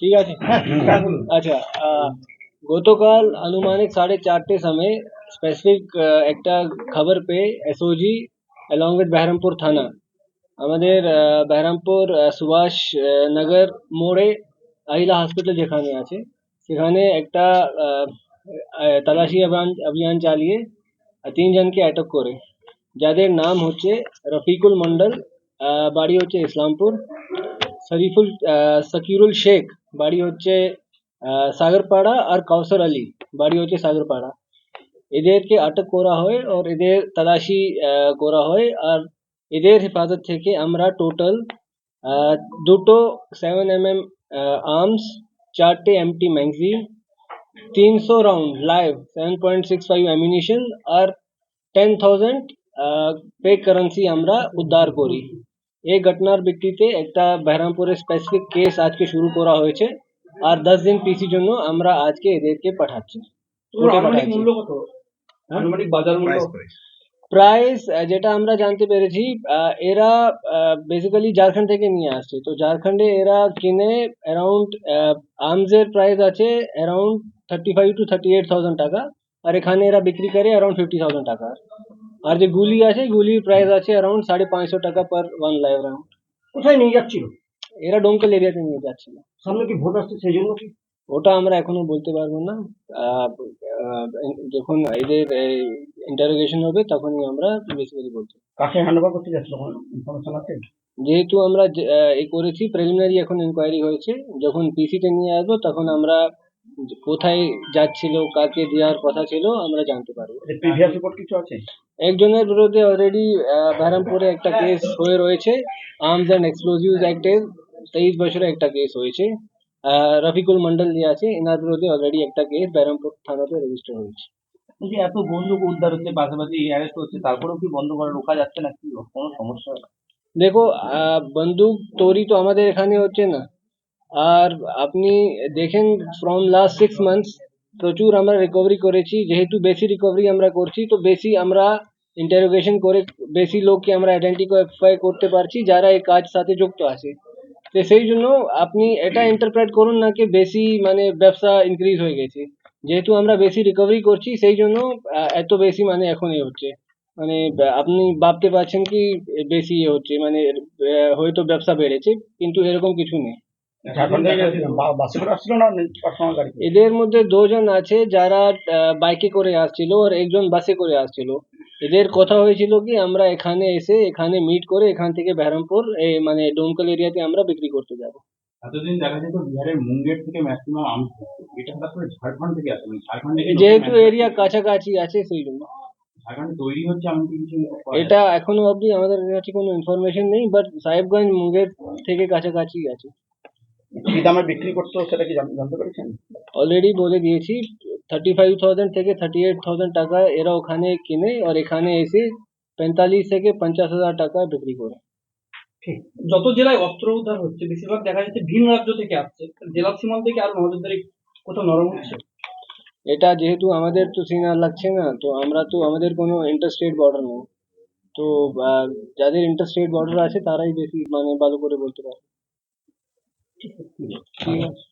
ঠিক আছে। আচ্ছা, গতকাল আনুমানিক 4:30 समय স্পেসিফিক একটা খবর পেয়ে এসওজি along with বেহরামপুর থানা আমাদের বেহরামপুর সুভাষ নগর মোড়ে আহিলা হসপিটাল যেখানে আছে সেখানে একটা তল্লাশি অভিযান চালিয়ে 3 জনকে আটক করে, যাদের নাম হচ্ছে রফিকুল মন্ডল, বাড়ি হচ্ছে ইসলামপুর, সকিরুল শেখ, বাড়ি হচ্ছে সাগরপাড়া, আর কাউসার আলী, বাড়ি হচ্ছে সাগরপাড়া। এদেরকে আটক করা হয় আর এদের তল্লাশি করা হয়। আর এদের হেফাজত থেকে আমরা টোটাল দুটো 7mm আর্মস, 4টে empty magazine, 300 round live 7.65 ammunition আর 10,000 ফেক কারেন্সি আমরা উদ্ধার করি। এই ঘটনার ভিত্তিতে একটা বেহরামপুরে স্পেসিফিক কেস আজকে শুরু করা হয়েছে আর 10 দিন পিসি জন্য আমরা আজকে এদেরকে পাঠাচ্ছি। প্রাইস যেটা আমরা জানতে পেরেছি, এরা বেসিক্যালি ঝাড়খণ্ড থেকে নিয়ে আসছে। তো ঝাড়খণ্ডে এরা কিনে অ্যারাউন্ড আর্মসের প্রাইস আছে অ্যারাউন্ড 35 to 38,000 টাকা, আর এখানে এরা বিক্রি করে অ্যারাউন্ড 50,000 টাকা। আর যে গুলি আছে, গুলির প্রাইস আছে অ্যারাউন্ড 550 টাকা পার 1 লাইভ রাউন্ড। কোথায় নিয়ে যাচ্ছিল? এরা ডোমকল এরিয়াতে নিয়ে যাচ্ছিল। সামনে কি ভোট আসছে সেই জন্য কি? ওটা আমরা এখনো বলতে পারবো না। যখন এদের ইন্টারোগেশন হবে তখনই আমরা বেসিক্যালি বলতে। কাকে হ্যান্ডওভার করতে যাচ্ছিল ইনফরমেশন আছে? যেহেতু আমরা এই করেছি, প্রিলিমিনারি এখন ইনকোয়ারি হয়েছে, যখন পিসিতে নিয়ে আসবো তখন আমরা কোথায় যাচ্ছিল, কাকে দেওয়ার কথা ছিল আমরা জানতে পারবো। প্রিভিয়াস রিপোর্ট কিছু আছে? একজনের বিরুদ্ধে অলরেডি বেহরামপুরে একটা কেস হয়ে রয়েছে, আর্মস অ্যান্ড এক্সপ্লোজিভস অ্যাক্টের 23 বছরের একটা কেস হয়েছে। রফিকুল মন্ডল যে আছে, এনার বিরুদ্ধে অলরেডি একটা কেস বেহরামপুর থানাতে রেজিস্টার হয়েছে। যে এত বন্দুক উদ্ধার হচ্ছে, পাশাপাশি অ্যারেস্ট হচ্ছে, তারপরেও কি বন্ধ করে রোকা যাচ্ছে না? কি কোনো সমস্যা? দেখো, বন্দুক তৈরি তো আমাদের এখানে হচ্ছে না। আর আপনি দেখেন ফ্রম লাস্ট 6 মান্থস প্রচুর আমরা রিকভারি করেছি। যেহেতু বেশি রিকভারি আমরা করছি, তো বেশি আমরা ইন্টারোগেশন করে বেশি লোককে আমরা আইডেন্টিফাই করতে পারছি যারা এই কাজ সাথে যুক্ত আছে। তো সেই জন্য আপনি এটা ইন্টারপ্রেট করুন না কি বেশি মানে ব্যবসা ইনক্রিজ হয়ে গেছে। যেহেতু আমরা বেশি রিকভারি করছি সেই জন্য এত বেশি মানে এখন হচ্ছে, মানে আপনি ভাবতে পারছেন কি বেশি হচ্ছে, মানে হয়তো ব্যবসা বেড়েছে, কিন্তু এরকম কিছু নেই। এদের মধ্যে 2 জন আছে যারা বাইকে করে আসছিল আর একজন বাসে করে আসছিল। এদের কথা হয়েছিল কি আমরা এখানে এসে এখানে মিট করে এখান থেকে বেহরামপুর মানে ডোমকল এরিয়াতে আমরা বিক্রি করতে যাব। এতদিন দেখা যেত বিহারের মুঙ্গের থেকে ম্যাক্সিমাম আর্মস আসতো, এটা হঠাৎ করে ঝাড়খণ্ড থেকে আসে। ঝাড়খণ্ডে যেহেতু এরিয়া কাছাকাছি আছে সেই জন্য ঝাড়খণ্ডে তৈরি হচ্ছে এমন কিছু? এটা এখনো অবধি আমাদের কাছে কোনো ইনফরমেশন নেই, বাট সাহেবগঞ্জ মুঙ্গের থেকে কাছাকাছি আছে। কি দামে বিক্রি করতো সেটা কি জানতে পেরেছেন? অলরেডি বলে দিয়েছি, 35,000 থেকে 38,000 টাকা এরা ওখানে কিনে আর এখানে এসে 45 থেকে 50,000 টাকা বিক্রি করে। যত জেলায় অস্ত্র উদ্ধার হচ্ছে বেশিরভাগ দেখা যাচ্ছে ভিন রাজ্য থেকে আসছে, জেলা সীমান্ত থেকে আর নজরদারি কোথাও নরম হচ্ছে? এটা যেহেতু আমাদের তো সীমা লাগছে না, তো আমরা তো আমাদের কোনো ইন্টারস্টেট বর্ডার নেই, তো যাদের ইন্টারস্টেট বর্ডার আছে তারাই বেশি মানে ভালো করে বলতে পারে। ঠিক আছে।